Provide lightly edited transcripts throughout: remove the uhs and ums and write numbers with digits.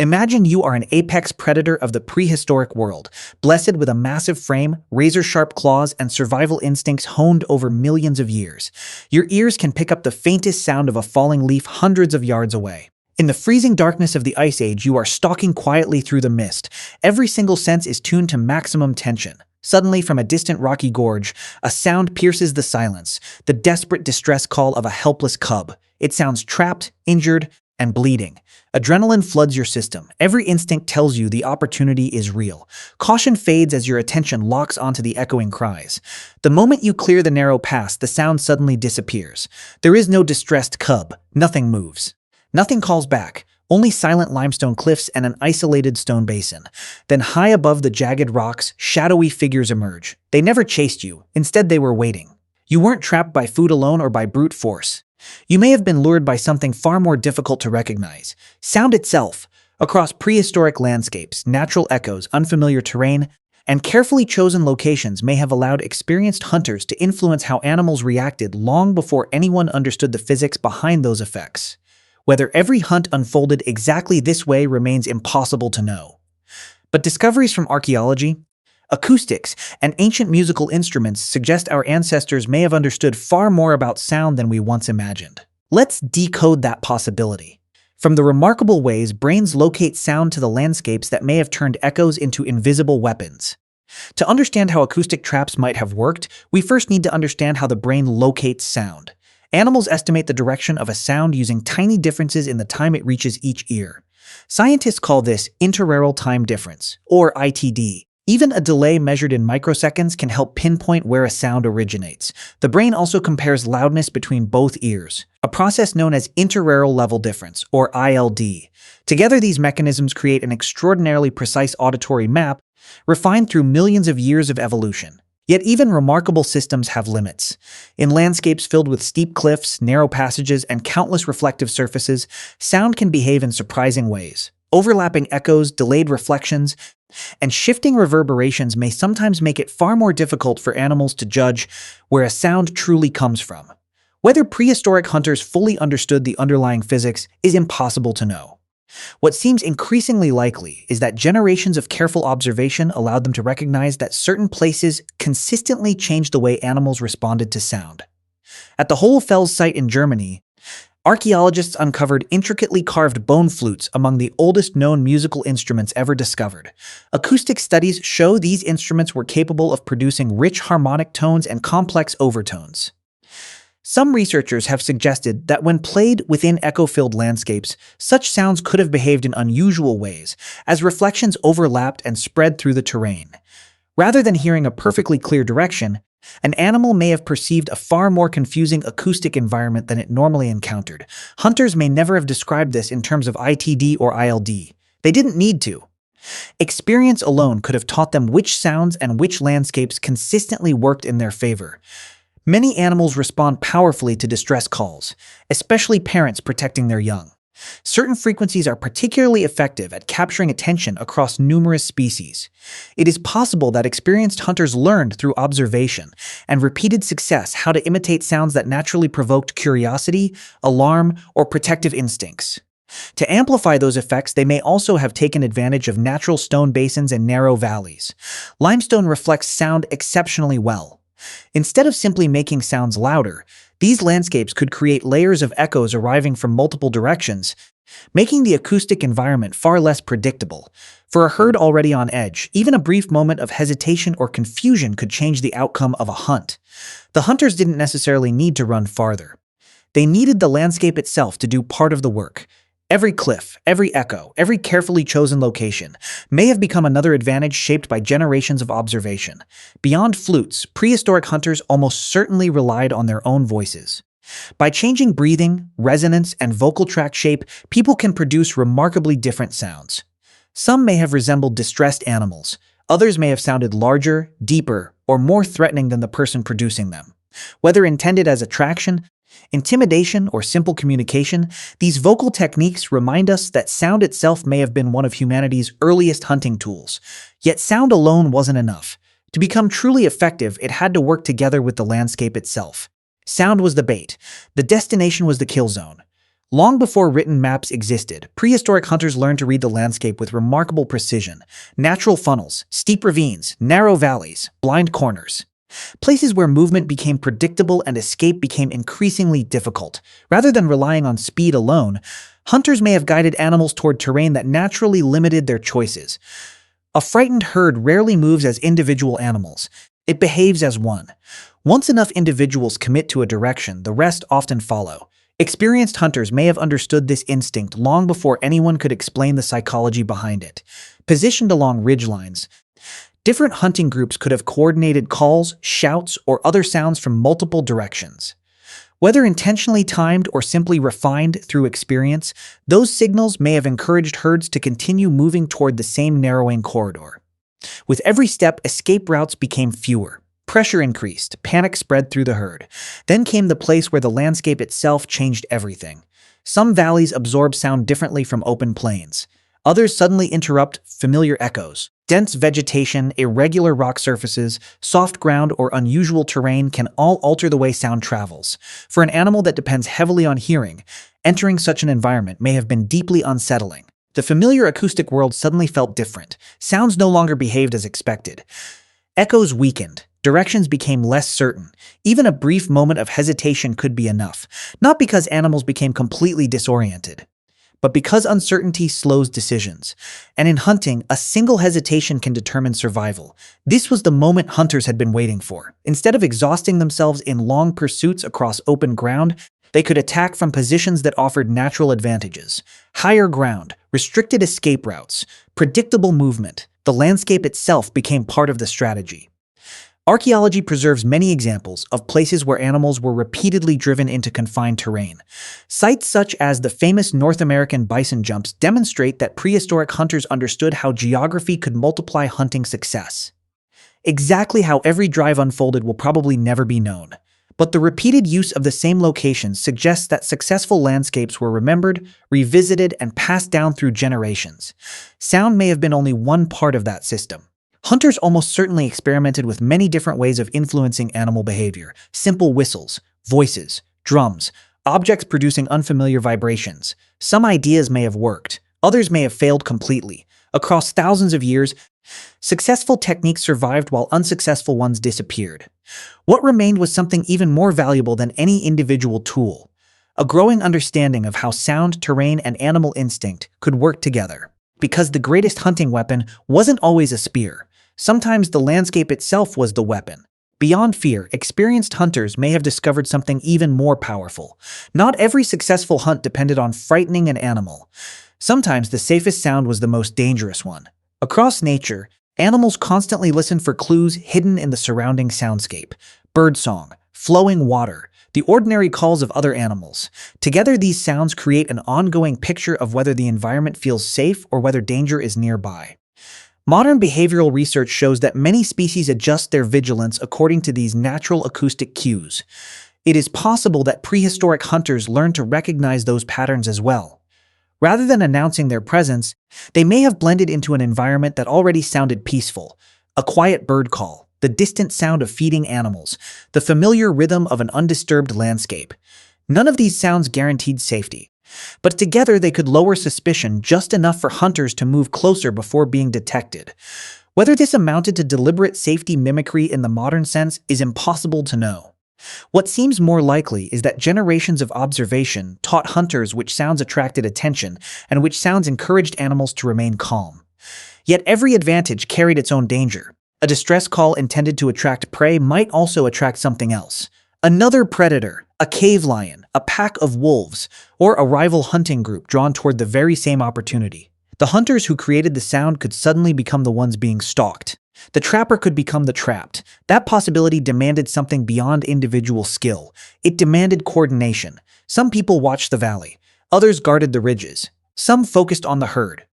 Imagine you are an apex predator of the prehistoric world, blessed with a massive frame, razor-sharp claws, and survival instincts honed over millions of years. Your ears can pick up the faintest sound of a falling leaf hundreds of yards away. In the freezing darkness of the Ice Age, you are stalking quietly through the mist. Every single sense is tuned to maximum tension. Suddenly, from a distant rocky gorge, a sound pierces the silence, the desperate distress call of a helpless cub. It sounds trapped, injured, and bleeding. Adrenaline floods your system. Every instinct tells you the opportunity is real. Caution fades as your attention locks onto the echoing cries. The moment you clear the narrow pass, the sound suddenly disappears. There is no distressed cub. Nothing moves. Nothing calls back. Only silent limestone cliffs and an isolated stone basin. Then high above the jagged rocks, shadowy figures emerge. They never chased you. Instead, they were waiting. You weren't trapped by food alone or by brute force. You may have been lured by something far more difficult to recognize. Sound itself. Across prehistoric landscapes, natural echoes, unfamiliar terrain, and carefully chosen locations may have allowed experienced hunters to influence how animals reacted long before anyone understood the physics behind those effects. Whether every hunt unfolded exactly this way remains impossible to know. But discoveries from archaeology, acoustics, and ancient musical instruments suggest our ancestors may have understood far more about sound than we once imagined. Let's decode that possibility. From the remarkable ways brains locate sound to the landscapes that may have turned echoes into invisible weapons. To understand how acoustic traps might have worked, we first need to understand how the brain locates sound. Animals estimate the direction of a sound using tiny differences in the time it reaches each ear. Scientists call this interaural time difference, or ITD. Even a delay measured in microseconds can help pinpoint where a sound originates. The brain also compares loudness between both ears, a process known as interaural level difference, or ILD. Together, these mechanisms create an extraordinarily precise auditory map, refined through millions of years of evolution. Yet even remarkable systems have limits. In landscapes filled with steep cliffs, narrow passages, and countless reflective surfaces, sound can behave in surprising ways. Overlapping echoes, delayed reflections, and shifting reverberations may sometimes make it far more difficult for animals to judge where a sound truly comes from. Whether prehistoric hunters fully understood the underlying physics is impossible to know. What seems increasingly likely is that generations of careful observation allowed them to recognize that certain places consistently changed the way animals responded to sound. At the Hohlfels site in Germany, archaeologists uncovered intricately carved bone flutes among the oldest known musical instruments ever discovered. Acoustic studies show these instruments were capable of producing rich harmonic tones and complex overtones. Some researchers have suggested that when played within echo-filled landscapes, such sounds could have behaved in unusual ways, as reflections overlapped and spread through the terrain. Rather than hearing a perfectly clear direction, an animal may have perceived a far more confusing acoustic environment than it normally encountered. Hunters may never have described this in terms of ITD or ILD. They didn't need to. Experience alone could have taught them which sounds and which landscapes consistently worked in their favor. Many animals respond powerfully to distress calls, especially parents protecting their young. Certain frequencies are particularly effective at capturing attention across numerous species. It is possible that experienced hunters learned through observation and repeated success how to imitate sounds that naturally provoked curiosity, alarm, or protective instincts. To amplify those effects, they may also have taken advantage of natural stone basins and narrow valleys. Limestone reflects sound exceptionally well. Instead of simply making sounds louder, these landscapes could create layers of echoes arriving from multiple directions, making the acoustic environment far less predictable. For a herd already on edge, even a brief moment of hesitation or confusion could change the outcome of a hunt. The hunters didn't necessarily need to run farther. They needed the landscape itself to do part of the work. Every cliff, every echo, every carefully chosen location may have become another advantage shaped by generations of observation. Beyond flutes, prehistoric hunters almost certainly relied on their own voices. By changing breathing, resonance, and vocal tract shape, people can produce remarkably different sounds. Some may have resembled distressed animals. Others may have sounded larger, deeper, or more threatening than the person producing them. Whether intended as attraction, intimidation, or simple communication, these vocal techniques remind us that sound itself may have been one of humanity's earliest hunting tools. Yet sound alone wasn't enough. To become truly effective, it had to work together with the landscape itself. Sound was the bait. The destination was the kill zone. Long before written maps existed, prehistoric hunters learned to read the landscape with remarkable precision. Natural funnels, steep ravines, narrow valleys, blind corners. Places where movement became predictable and escape became increasingly difficult. Rather than relying on speed alone, hunters may have guided animals toward terrain that naturally limited their choices. A frightened herd rarely moves as individual animals. It behaves as one. Once enough individuals commit to a direction, the rest often follow. Experienced hunters may have understood this instinct long before anyone could explain the psychology behind it. Positioned along ridgelines, different hunting groups could have coordinated calls, shouts, or other sounds from multiple directions. Whether intentionally timed or simply refined through experience, those signals may have encouraged herds to continue moving toward the same narrowing corridor. With every step, escape routes became fewer. Pressure increased, panic spread through the herd. Then came the place where the landscape itself changed everything. Some valleys absorb sound differently from open plains. Others suddenly interrupt familiar echoes. Dense vegetation, irregular rock surfaces, soft ground, or unusual terrain can all alter the way sound travels. For an animal that depends heavily on hearing, entering such an environment may have been deeply unsettling. The familiar acoustic world suddenly felt different. Sounds no longer behaved as expected. Echoes weakened. Directions became less certain. Even a brief moment of hesitation could be enough, not because animals became completely disoriented, but because uncertainty slows decisions. And in hunting, a single hesitation can determine survival. This was the moment hunters had been waiting for. Instead of exhausting themselves in long pursuits across open ground, they could attack from positions that offered natural advantages. Higher ground, restricted escape routes, predictable movement. The landscape itself became part of the strategy. Archaeology preserves many examples of places where animals were repeatedly driven into confined terrain. Sites such as the famous North American bison jumps demonstrate that prehistoric hunters understood how geography could multiply hunting success. Exactly how every drive unfolded will probably never be known, but the repeated use of the same locations suggests that successful landscapes were remembered, revisited, and passed down through generations. Sound may have been only one part of that system. Hunters almost certainly experimented with many different ways of influencing animal behavior. Simple whistles, voices, drums, objects producing unfamiliar vibrations. Some ideas may have worked, others may have failed completely. Across thousands of years, successful techniques survived while unsuccessful ones disappeared. What remained was something even more valuable than any individual tool: a growing understanding of how sound, terrain, and animal instinct could work together. Because the greatest hunting weapon wasn't always a spear. Sometimes the landscape itself was the weapon. Beyond fear, experienced hunters may have discovered something even more powerful. Not every successful hunt depended on frightening an animal. Sometimes the safest sound was the most dangerous one. Across nature, animals constantly listen for clues hidden in the surrounding soundscape. Birdsong, flowing water, the ordinary calls of other animals. Together, these sounds create an ongoing picture of whether the environment feels safe or whether danger is nearby. Modern behavioral research shows that many species adjust their vigilance according to these natural acoustic cues. It is possible that prehistoric hunters learned to recognize those patterns as well. Rather than announcing their presence, they may have blended into an environment that already sounded peaceful. A quiet bird call, the distant sound of feeding animals, the familiar rhythm of an undisturbed landscape. None of these sounds guaranteed safety, but together they could lower suspicion just enough for hunters to move closer before being detected. Whether this amounted to deliberate safety mimicry in the modern sense is impossible to know. What seems more likely is that generations of observation taught hunters which sounds attracted attention and which sounds encouraged animals to remain calm. Yet every advantage carried its own danger. A distress call intended to attract prey might also attract something else. Another predator, a cave lion, a pack of wolves, or a rival hunting group drawn toward the very same opportunity. The hunters who created the sound could suddenly become the ones being stalked. The trapper could become the trapped. That possibility demanded something beyond individual skill. It demanded coordination. Some people watched the valley. Others guarded the ridges. Some focused on the herd.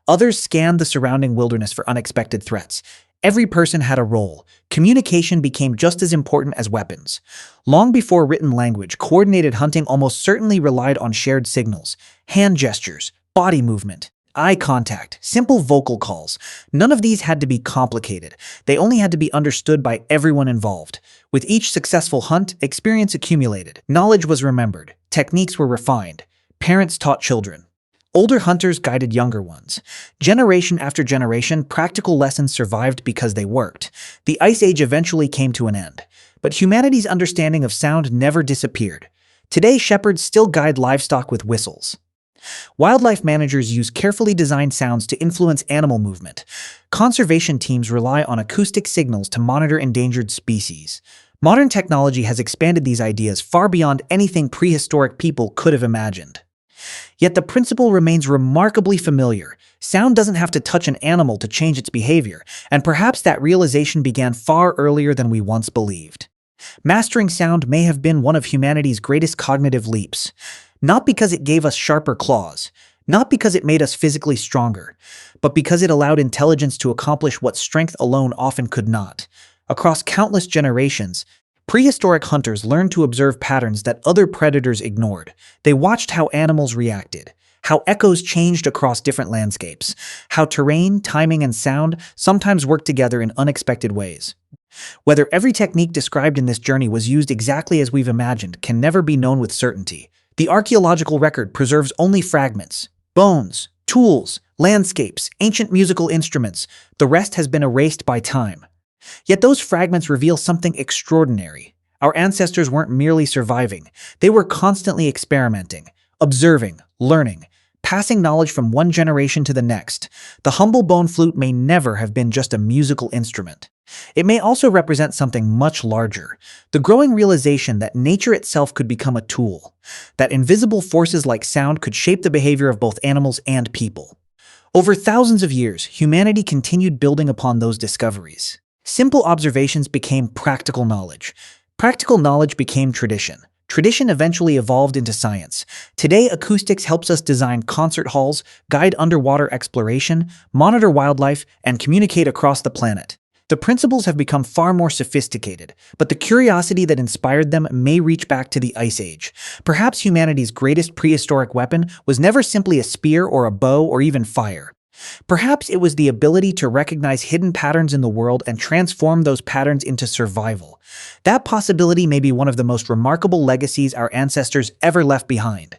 Others scanned the surrounding wilderness for unexpected threats. Every person had a role. Communication became just as important as weapons. Long before written language, coordinated hunting almost certainly relied on shared signals, hand gestures, body movement, eye contact, simple vocal calls. None of these had to be complicated. They only had to be understood by everyone involved. With each successful hunt, experience accumulated. Knowledge was remembered. Techniques were refined. Parents taught children. Older hunters guided younger ones. Generation after generation, practical lessons survived because they worked. The Ice Age eventually came to an end. But humanity's understanding of sound never disappeared. Today, shepherds still guide livestock with whistles. Wildlife managers use carefully designed sounds to influence animal movement. Conservation teams rely on acoustic signals to monitor endangered species. Modern technology has expanded these ideas far beyond anything prehistoric people could have imagined. Yet the principle remains remarkably familiar. Sound doesn't have to touch an animal to change its behavior, and perhaps that realization began far earlier than we once believed. Mastering sound may have been one of humanity's greatest cognitive leaps. Not because it gave us sharper claws, not because it made us physically stronger, but because it allowed intelligence to accomplish what strength alone often could not. Across countless generations, prehistoric hunters learned to observe patterns that other predators ignored. They watched how animals reacted, how echoes changed across different landscapes, how terrain, timing, and sound sometimes worked together in unexpected ways. Whether every technique described in this journey was used exactly as we've imagined can never be known with certainty. The archaeological record preserves only fragments: bones, tools, landscapes, ancient musical instruments. The rest has been erased by time. Yet those fragments reveal something extraordinary. Our ancestors weren't merely surviving. They were constantly experimenting, observing, learning, passing knowledge from one generation to the next. The humble bone flute may never have been just a musical instrument. It may also represent something much larger, the growing realization that nature itself could become a tool, that invisible forces like sound could shape the behavior of both animals and people. Over thousands of years, humanity continued building upon those discoveries. Simple observations became practical knowledge. Practical knowledge became tradition. Tradition eventually evolved into science. Today, acoustics helps us design concert halls, guide underwater exploration, monitor wildlife, and communicate across the planet. The principles have become far more sophisticated, but the curiosity that inspired them may reach back to the Ice Age. Perhaps humanity's greatest prehistoric weapon was never simply a spear or a bow or even fire. Perhaps it was the ability to recognize hidden patterns in the world and transform those patterns into survival. That possibility may be one of the most remarkable legacies our ancestors ever left behind.